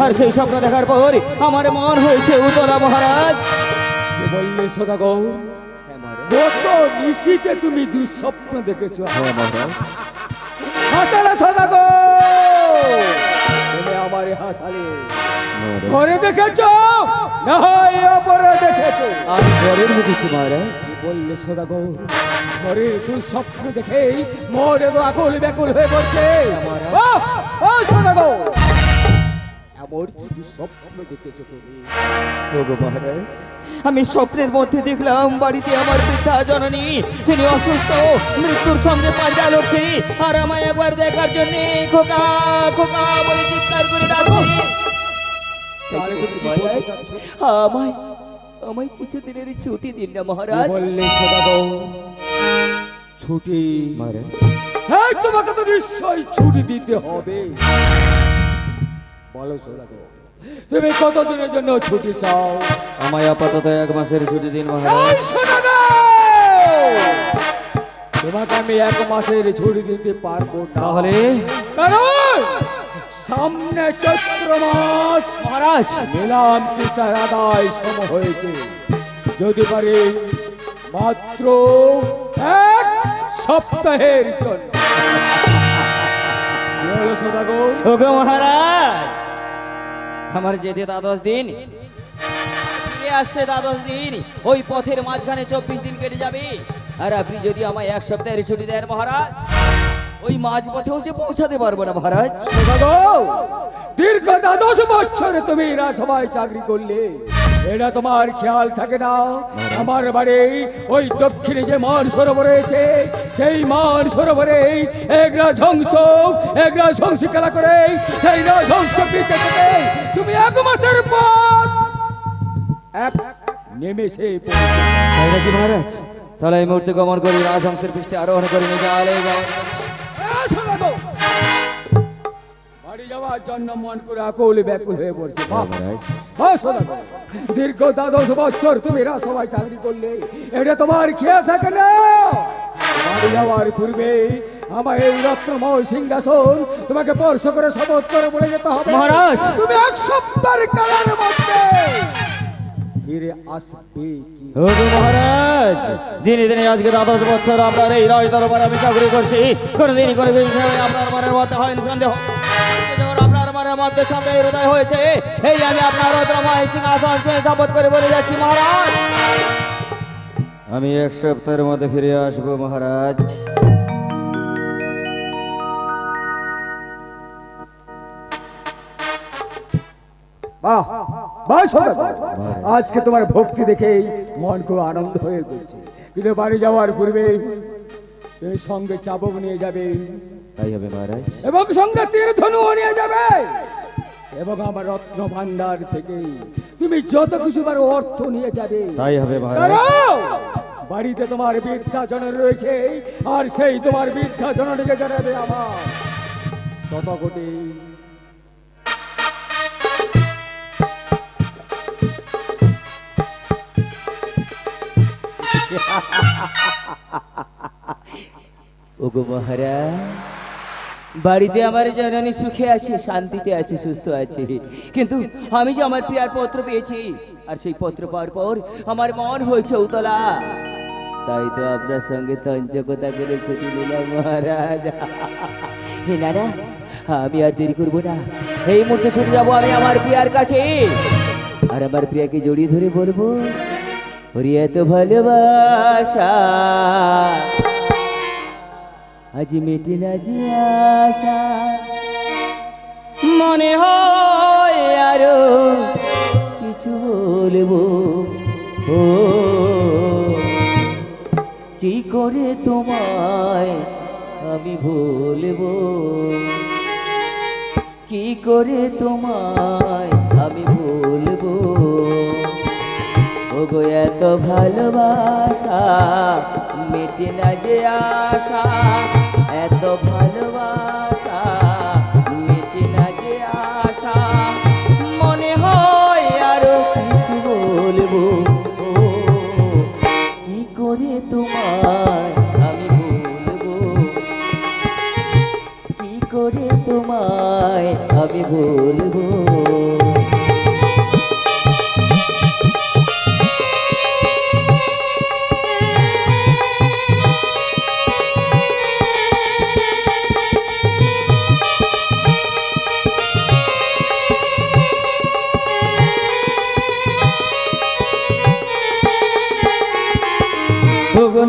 আর সেই স্বপ্ন দেখার পর আমার মন হয়েছে উতলা মহারাজ।
বললে সদাগর
হ্যাঁ মহারাজ।
কত নিশিতে তুমি দুঃস্বপ্ন দেখেছো?
হ্যাঁ মহারাজ।
হাসালে সদাগর, তুমি আমারে হাসালে। ঘরে দেখেছো না হয় অপরে দেখেছো?
আমি ঘরের দেখেছি মহারাজ।
বললে সদাগর ঘরে দুঃস্বপ্ন দেখে মরে তো আকুল ব্যাকুল হয়ে পড়ছে। ও সদাগর এমন কি স্বপ্ন দেখেছো তুমি?
ওগো মহারাজ, আমি স্বপ্নের মধ্যে দেখলাম বাড়িতে আমার বৃদ্ধা জননী, তিনি অসুস্থ, মৃত্যুর সঙ্গে পাঞ্জা লড়ছে, আর আমায় একবার দেখার জন্য খোকা খোকা বলে চিৎকার করে ডাকছে। আমায় আমায় কিছু দিনের ছুটি দিন না মহারাজ।
বললে সদাগর ছুটি?
মহারাজ
হ্যাঁ তোমাকে তো নিশ্চয়ই ছুটি দিতে হবে। বলো সদাগর তুমি কতদিনের জন্য ছুটি চাও?
আমায় আপাতত 1 মাসের ছুটি দিন মহারাজ।
এই সদাগর তোমাকে আমি 1 মাসের ছুটি দিতে পারবো না।
তাহলে?
কারণ সামনে চৈত্র মাস
মহারাজ
নিলাম কিস্তার আদায় সম হয়েছে, যদি পারে মাত্র 1 সপ্তাহের জন্য। সদাগর
ওগো মহারাজ, আমার যেতে 12 দিন, ফিরে আসতে 12 দিন, ওই পথের মাঝখানে 24 দিন কেটে যাবে, আর আপনি যদি আমায় 1 সপ্তাহের ছুটি দেন মহারাজ, ওই মাঝ পথেও যে পৌঁছাতে পারবো না মহারাজ।
সদাগর দীর্ঘ 12 বছরে তুমি রাজসভায় চাকরি করলে, এটা তোমার খেয়াল থাকে না? আমার বাড়ি ওই দক্ষিণে যে মান সরোবর রয়েছে, সেই মান সরোবরে এক রাজহংস খেলা করে সেই রাজহংস পিঠে থেকে তুমি 1 মাসের পথ নেমেছে।
তাই নাকি মহারাজ? তাহলে এই মুহূর্তে গমন করি, রাজহংসের পৃষ্ঠে আরোহণ করে নিয়ে যাওয়া
বাড়ি যাওয়ার জন্য মন করে আকুল ব্যাকুল হয়ে পড়ছে। দীর্ঘ 12 বছর তুমি রাজসভায় চাকরি করলে, এটা তোমার খেয়াল থাকে না? বাড়ি যাওয়ার পূর্বে আমার এই রত্নময় সিংহাসন তোমাকে স্পর্শ করে শপথ করে বলে যেতে হবে
মহারাজ।
তুমি 1 সপ্তাহের কালের মধ্যে ফিরে আসবে।
ওগো মহারাজ, দিনে দিনে আজকে 12 বছর আপনার এই রাজ দরবারে আমি চাকরি করছি, কোনদিনই কোনো বিষয়ে আপনার মনের মধ্যে হয়নি সন্দেহ। যখন আপনার মনের মধ্যে সন্দেহের উদয় হয়েছে, এই আমি আপনার রত্নময় সিংহাসন ছুঁয়ে শপথ করে বলে যাচ্ছি মহারাজ, আমি 1 সপ্তাহের মধ্যে ফিরে আসবো মহারাজ।
বাহ বাহ সদাগর, আজকে তোমার ভক্তি দেখেই মন খুব আনন্দ হয়ে গেছে। কিন্তু বাড়ি যাওয়ার পূর্বে তুমি সঙ্গে চাবুক নিয়ে যাবে,
তাই হবে মহারাজ।
এবং সঙ্গে তীর ধনু নিয়ে যাবে, এবং আমার রত্ন ভান্ডার থেকে তুমি যত কিছু পারো অর্থ নিয়ে যাবে।
তাই হবে মহারাজ।
কারণ বাড়িতে তোমার বৃদ্ধাজন রয়েছে, আর সেই তোমার বৃদ্ধাজনটিকে জানাবে আমার তত কোটি।
ওগো মহারাজ, বাড়িতে আমার জননী সুখে আছে, শান্তিতে আছে, সুস্থ আছে, কিন্তু আমি যে আমার প্রিয়ার পত্র পেয়েছি, আর সেই পত্র পাওয়ার পর আমার মন হয়েছে উতলা, তাই তো আপনার সঙ্গে তঞ্চকতা করে ছুটি নিলাম মহারাজ। না না, আমি আর দেরি করবো না, এই মুহূর্তে ছুটে যাবো আমি আমার প্রিয়ার কাছে, আর আমার প্রিয়াকে জড়িয়ে ধরে বলবো, ওরে এত ভালোবাসা আজ মেটে না যে আশা, মনে হয় আরো কিছু বলবো, ও কি করে তোমায় আমি ভুলবো, কি করে তোমায় আমি ভুলবো, ওগো এত ভালোবাসা মেটে না যে আশা, এত ভালোবাসা মেটে না যে আশা, মনে হয় আরো কিছু বলবো, ও কি করে তোমায় আমি ভুলবো, কি করে তোমায় আমি ভুলবো।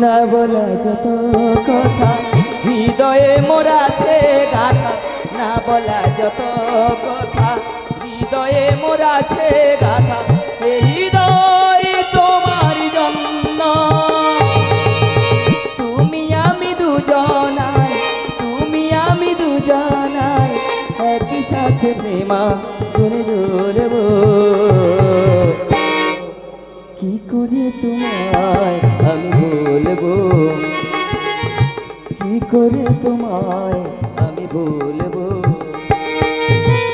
না বলা যত কথা হৃদয়ে মোরাছে গাথা, না বলা যত কথা হৃদয়ে মোরাছে গাথা, এ হৃদয় তোমার জন্য, তুমি আমি দুজনাই, তুমি আমি দুজনাই একই সাথে প্রেমা করে জ্বলবো, কি করে তোমায় আমি ভুলবো, কি করে তোমায় আমি ভুলবো,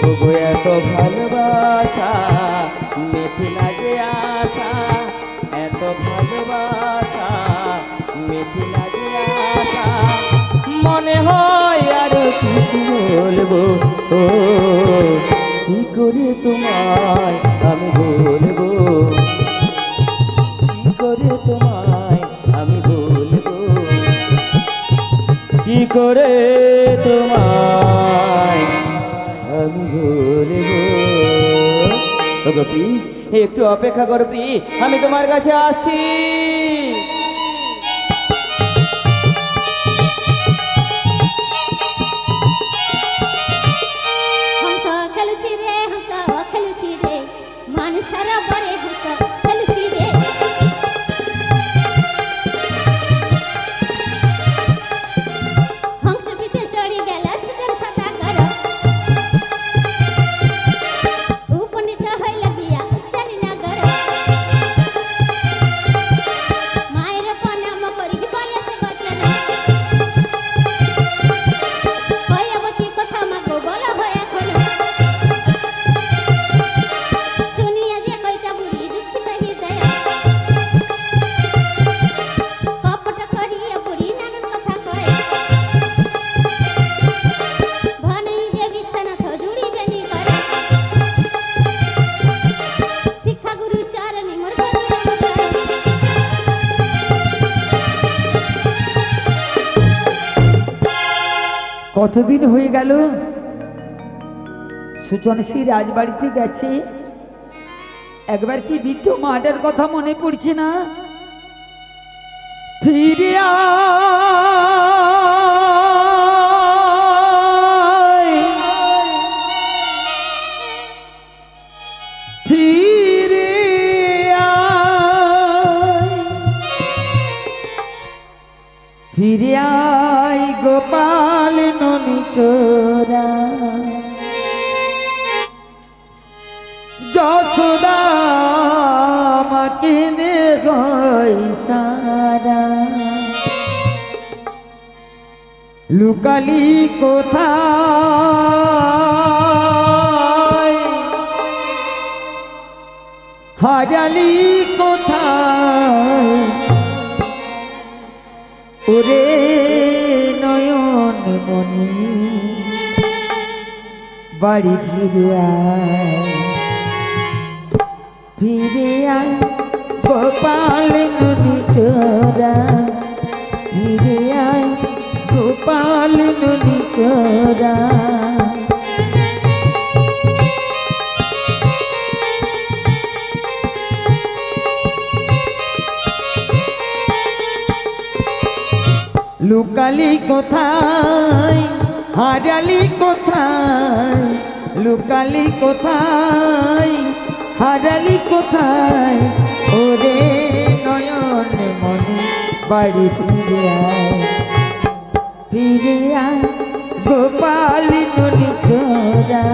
ওগো এত ভালোবাসা মেটে না যে আশা, এত ভালোবাসা মেটে না যে আশা, মনে হয় আরো কিছু বলবো, ও কি করে তোমায় আমি ভুলবো, কি করে তোমায় আমি ভুলবো, কি করে তোমায় আমি ভুলবো। ওগো প্রি, একটু অপেক্ষা করো প্রি, আমি তোমার কাছে আসছি।
হংস খেলুছি রে, হংস খেলুছি রে, মানুষের বরে হংস খেলুছি রে, হংস পিছে চড়ি গেল চিকেন ছাতা কর, উপনীত হইল গিয়া জানি না গর, মায়ের প্রণাম করি বলেছে বচন, হয়বতী কথা মাগো বলা হয় এখন, শুনিয়া যে কইতা বুড়ি দুঃখিত হৃদয়, কপট করিয়া বুড়ি নানান কথা কয়, ভনেই যে বিশ্বনাথ জুড়িবেনি করে, শিক্ষা গুরু চরণে মোর
কতদিন হয়ে গেল সুজন সেই রাজবাড়িতে গেছে, একবার কি বৃদ্ধ মাটার কথা মনে পড়ছে না, ফিরে আয়, ফিরে আয়, ফিরে আয় গোপাল ননি চোরা, যশোদা মাকে দে গই সারা, লুকালি কোথায়, হারালি কোথায়, ওরে নয়ন মনি বাড়ি ফিরে আয়, ফিরে আয় গোপাল নদী চোরা, ফিরে আয় গোপাল নদী চোরা। লুকালি কোথায় হারালি কোথায় লুকালি কোথায় হারালি কোথায় ওরে নয়ন মনে বাড়ি ফিরে আয় গোপাল ননি চোরা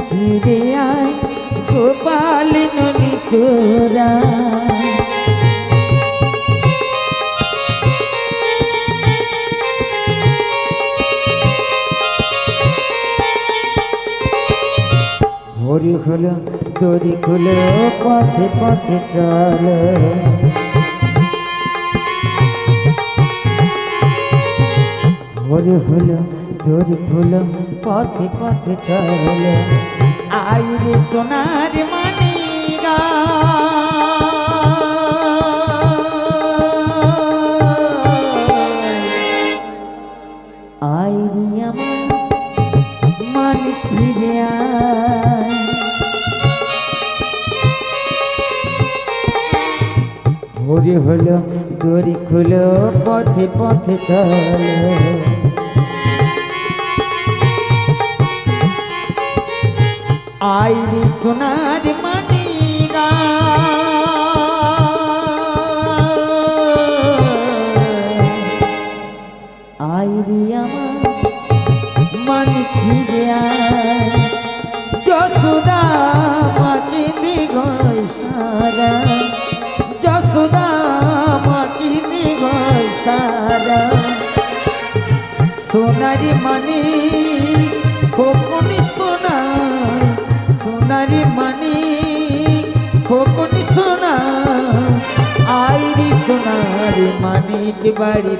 ফিরে আয় গোপাল ননি চোরা হরি হলো দড়ি খুলো পথে পথে চলো হরি হলো দড়ি খুলো পথে পথে চলো আইরে সোনার মানিরা আইরি আমার মানি ফিরে হরি হলো দড়ি খুলো পথে পথে চলো আইরি সোনার মানিরা আইরি আমার মানি ফিরে যশোদা মাকে দিগয় সারা যশোদা মাকে দিগয় সারা সোনারি মানি খোকনি সোনা সোনারি মানি খোকনি সোনা আইরি সোনারি মানিক বাড়ি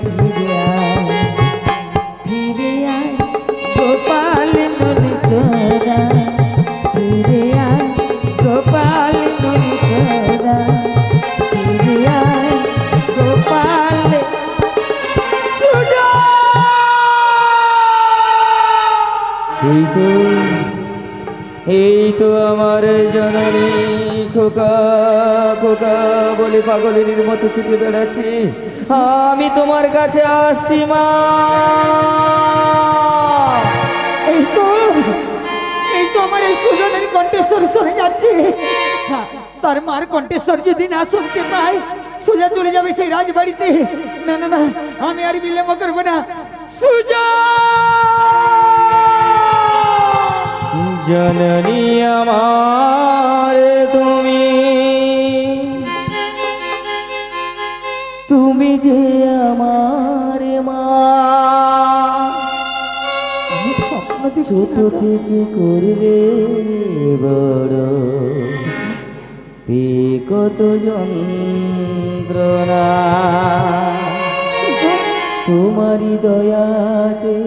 ফিরে আয় গোপাল ননি চোরা ফিরে আয় গোপাল ননি চোরা ফিরে আয় গোপাল সুজা
এই তো আমার জননী খোকা খোকা বলে পাগলের মতো ছুটে বেড়াচ্ছি আমি তোমার কাছে আসছি মা
এই তো আমার এই সুজনের কণ্ঠস্বর শুনে যাচ্ছে তার মার কণ্ঠস্বর যদি না শুনতে পাই সোজা চলে যাবে সেই রাজবাড়িতে না না না আমি আর বিলম্ব করবো না সুজা
জননী আমার তুমি যে আমার মা
আমি স্বপ্ন
ছোট থেকে করলে বড় কত যন্ত্রণা তোমারি দয়াতে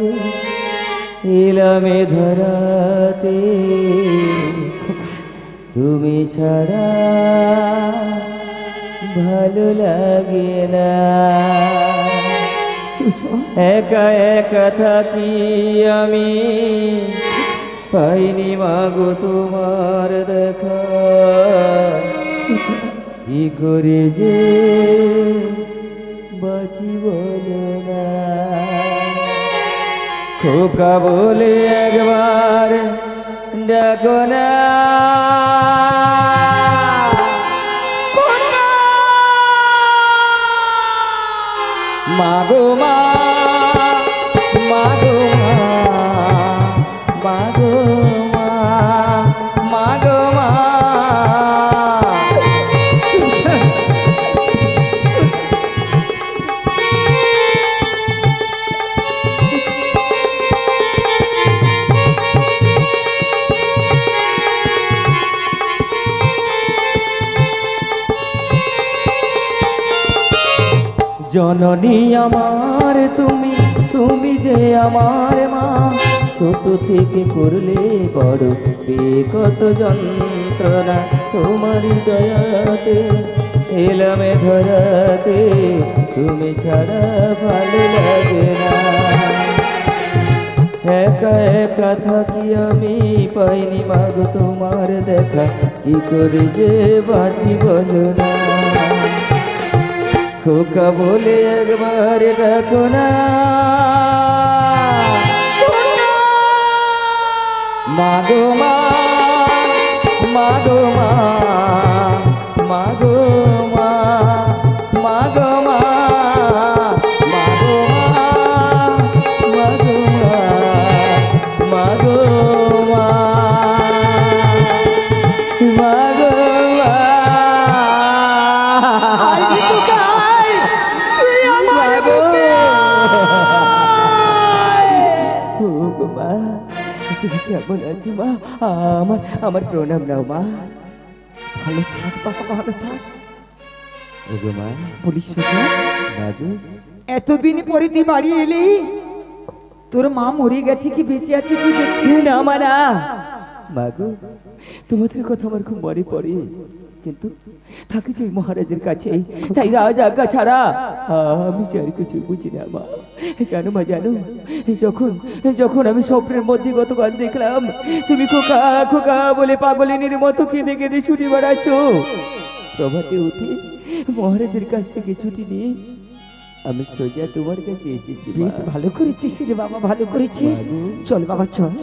এলামে ধরাতে তুমি ছাড়া ভালো লাগে না একা একা থাকি আমি পাইনি মাগো তোমার দেখা কি করে যে বাঁচি বলো না খোকা বলে একবার ডাকো না মাগো মা মাগো মা মাগো মা মাগো মা জননী আমার তুমি যে আমার মা ছোট থেকে করলে বড় কত যন্ত্রণা তোমারই দয়াতে এলামে ধরাতে তুমি ছাড়া ভালো লাগে না একা একা থাকি আমি পাইনি মাগো তোমার দেখা কি করে যে বাঁচি বলো না খোকা বলে একবার ডাকো না, মাগো মা, মাগো মা, মাগো মা, মাগো মা, মাগো মা, মাগো মা, মাগো মা, মাগো মা। মা তুমি কেমন আছো মা? আমার প্রণাম নাও মা।
ভালো থাক বাবা, ভালো থাক।
ওগো মা,
বলিস সুজন,
দাদু
এতদিন পরে তুই বাড়ি এলি, তোর মা মরে গেছে কি বেঁচে আছে কি দেখছিস?
না মা না, মাগো তোমাদের কথা আমার খুব মনে পড়ে, কিন্তু থাকি যে মহারাজের কাছে, তাই রাজ আজ্ঞা ছাড়া আমি চারি কিছু বুঝি না মা। জানো মা, জানো যখন যখন আমি স্বপ্নের মধ্যে গতকাল দেখলাম তুমি খোকা খোকা বলে পাগলিনীর মতো কেঁদে কেঁদে ছুটি বেড়াচ্ছ, প্রভাতে উঠে মহারাজের কাছ থেকে ছুটি নিয়ে আমি সোজা তোমার কাছে এসেছি।
বেশ ভালো করেছিস রে বাবা, ভালো করেছিস। চল বাবা চল,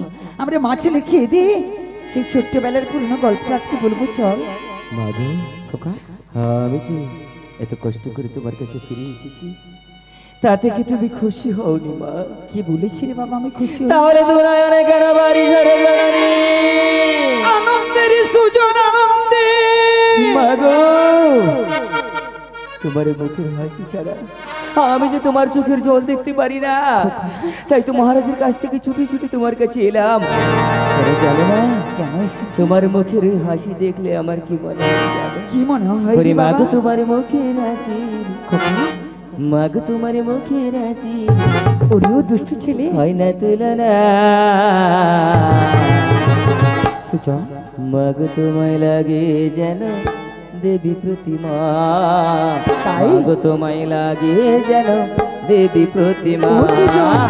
আমরা মা ছেলে খেয়ে দে, সেই ছোট্টবেলার পুরনো গল্পটা আজকে বলবো, চল।
মাগো
খোকা,
আমি যে এত কষ্ট করে তোমার কাছে ফিরে এসেছি, তাতে কি তুমি খুশি হওনি মা?
কি বলেছি রে বাবা, আমি খুশি হই।
তাহলে তোমরা অনেক বাড়ি ঝরে জানানি
আনন্দের সুজন আনন্দে
মাগো, তোমার মুখের হাসি ছাড়া আমি যে তোমার চোখের জল দেখতে পারি না, তাই তো মহারাজের কাছ থেকে ছুটি ছুটি তোমার কাছে এলাম। জানো না
কেন এসেছিস?
তোমার মুখের হাসি দেখলে আমার কি মনে হয় জানো?
কি মনে হয়
ওরে
রে
মাগো
বাবা?
তোমার মুখের হাসি,
খোকা,
মাগো তোমার মুখের হাসি
ওরেও দুষ্টু ছেলে।
হয় না তুলনা,
সুজন,
মাগো তোমায় লাগে যেন দেবী প্রতিমা,
তাই?
মাগো তোমায় লাগে যেন দেবী প্রতিমা।
ও সুজন।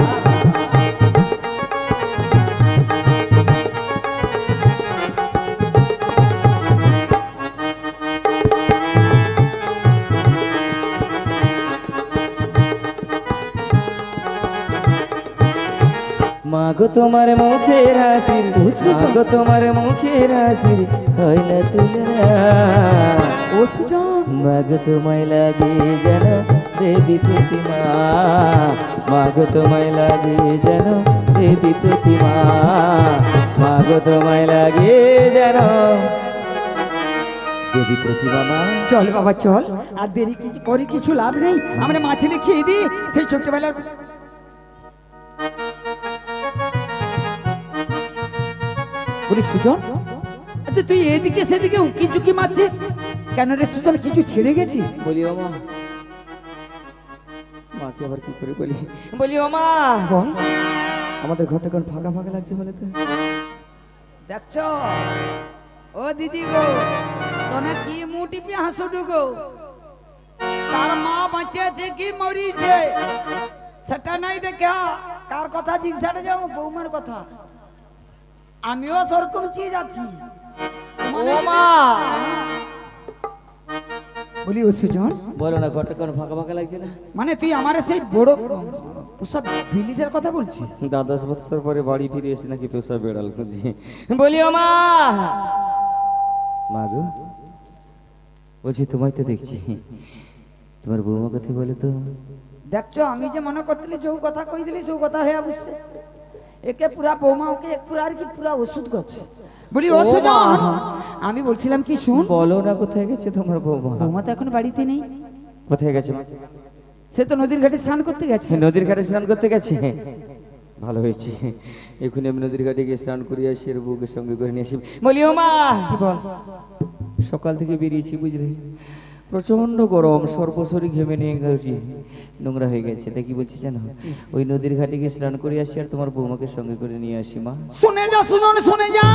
মাগো তোমার মুখের হাসি, মাগো তোমার মুখের হাসি হয় না তুলনা,
ও সুজন,
মাগো তোমায় লাগে যেন দেবী প্রতিমা, মাগো তোমায় লাগে যেন দেবী প্রতিমা, মাগো তোমায় লাগে যেন দেবী প্রতিমা। মা
চল বাবা চল, আর দেরি কিছু করে কিছু লাভ নেই, আমরা মা ছেলে খেয়ে দিই সেই ছোট্টবেলার। বলি সুজন, আচ্ছা তুই এদিকে সেদিকে উকি চুকি মারছিস কেন রে সুজন? কিছু ছেড়ে গেছিস?
বলি ও মা, মাকে আবার কি করে বলি? বলি ও মা,
বল।
আমাদের ঘরটা কোন ফাঁকা ফাঁকা লাগছে বলে তো?
দেখছো ও দিদি গো, তোনে কি মুখ টিপে হাসুডু গো? তার মা বাঁচে আছে কি মরিছে সেটা নাই দেখা, কার কথা জিজ্ঞাসা যাও? বৌমার কথা। আমিও সেরকম চিজ আছি। ও মা, বলি ও সুজন,
বলো না, ঘরটা কোন ফাঁকা ফাঁকা লাগছে না?
মানে তুই আমার সেই বড় পোষা বিলিটার কথা বলছিস?
10 বছর পরে বাড়ি ফিরে এসে নাকি পেশা বেড়াল খুঁজি। বলি ও মা, মা গো বলছি তোমায় তো দেখছি, তোমার বৌমা কথা বলে তো?
দেখছো আমি যে মনে করতেলি যে কথা কই দিলি সে কথা হয়ে বুঝছে, একে পুরা বৌমা ওকে পুরা আর কি পুরা ওষুধ করছে। বলি ও সুজন, আমি বলছিলাম কি শুন।
বলো না, কোথায় গেছে তোমার বৌমা?
বৌমা তো এখন বাড়িতে নেই।
কোথায় গেছে?
সে তো নদীর ঘাটে স্নান করতে গেছে।
নদীর ঘাটে স্নান করতে গেছে? ভালো হয়েছে, এখনই আমি নদীর ঘাটে গিয়ে স্নান করে আসি, আর বউকে সঙ্গে করে নিয়ে আসি। বলি ও মা,
কি বল?
সকাল থেকে বেরিয়েছি বুঝলে, প্রচন্ড গরম, সর্বশরী ঘেমে নিয়ে গেছি, নোংরা হয়ে গেছে। তাই কি বলছি জানো, ওই নদীর ঘাটে গিয়ে স্নান করে আসি আর তোমার বৌমাকে সঙ্গে করে নিয়ে আসি। মা
শুনে যা সুজন, শুনে যা।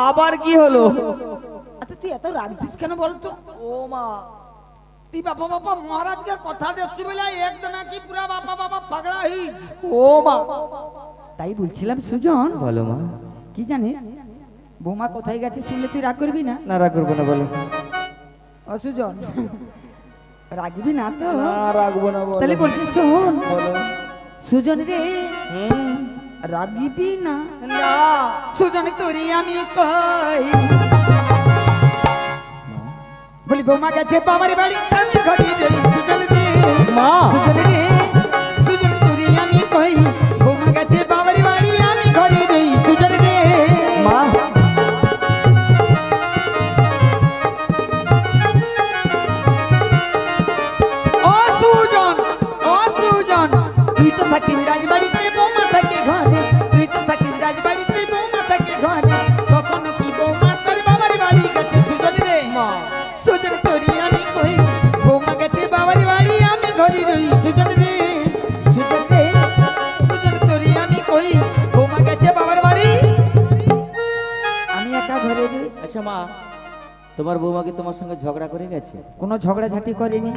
আবার কি হলো?
আচ্ছা তুই এত রাগছিস কেন বলতো? ও মা, তুই বাবা বাবা মহারাজকে কথা দেখছি বলে একদম কি পুরা বাবা বাবা পাগড়া হি। ও মা, তাই বলছিলাম সুজন।
বলো মা।
কি জানিস বৌমা কোথায় গেছে শুনলে তুই রাগ করবি না?
না রাগ করবো না, বলো।
অসুজন রাগবি না তো?
না রাখবো না, বলো।
তাহলে বলছি শোন
বলো।
সুজন রে,
হুম,
রাগবি না?
না
সুজন তোরে আমি কই, বলি বৌমা গেছে বাবার বাড়ি আমি ঘরে যাই। সুজন রে
মা,
সুজন রে, সুজন তোরে আমি কই, বৌমা গেছে বাবার বাড়ি আমি ঘরে যাই। সুজন রে
মা
ও সুজন, ও সুজন, তুই তো থাকিস রাজবাড়িতে বৌমা থাকে ঘরে, তুই তো থাকিস রাজবাড়িতে বৌমা থাকে ঘরে, কখনো কি বৌমা তোর বাবার বাড়ি গেছে? সুজন রে সুজন তোরে আমি কই, বৌমা গেছে বাবার বাড়ি আমি ঘরে রই। সুজন রে সুজন রে, সুজন তোরে আমি কই, বৌমা গেছে বাবার বাড়ি আমি একা ঘরে রে।
আচ্ছা মা, তোমার বৌমাকে তোমার সঙ্গে ঝগড়া করে গেছে?
কোনো ঝগড়াঝাটি করেনি,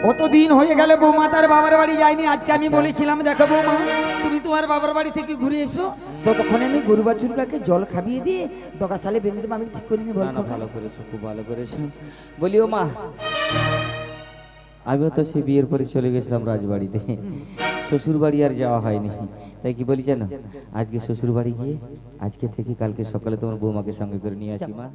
কতদিন হয়ে গেল বৌমা তার বাবার বাড়ি যায়নি। আজকে আমি বলেছিলাম দেখো বৌমা তুমি তোমার বাবার বাড়ি থেকে ঘুরে এসো, ততক্ষণে আমি গরু বাছুরটাকে জল খাবিয়ে দিয়ে দকা সালে বেঁধে দেবো। আমি ঠিক করিনি,
না না, ভালো করেছো, খুব ভালো করেছো। বলি ও মা, আমিও তো সে বিয়ের পরে চলে গেছিলাম রাজবাড়িতে, শ্বশুর বাড়ি আর যাওয়া হয়নি। তাই কি বলি জানো, আজকে শ্বশুর বাড়ি গিয়ে আজকে থেকে কালকে সকালে তোমার বৌমাকে সঙ্গে করে নিয়ে আসি মা।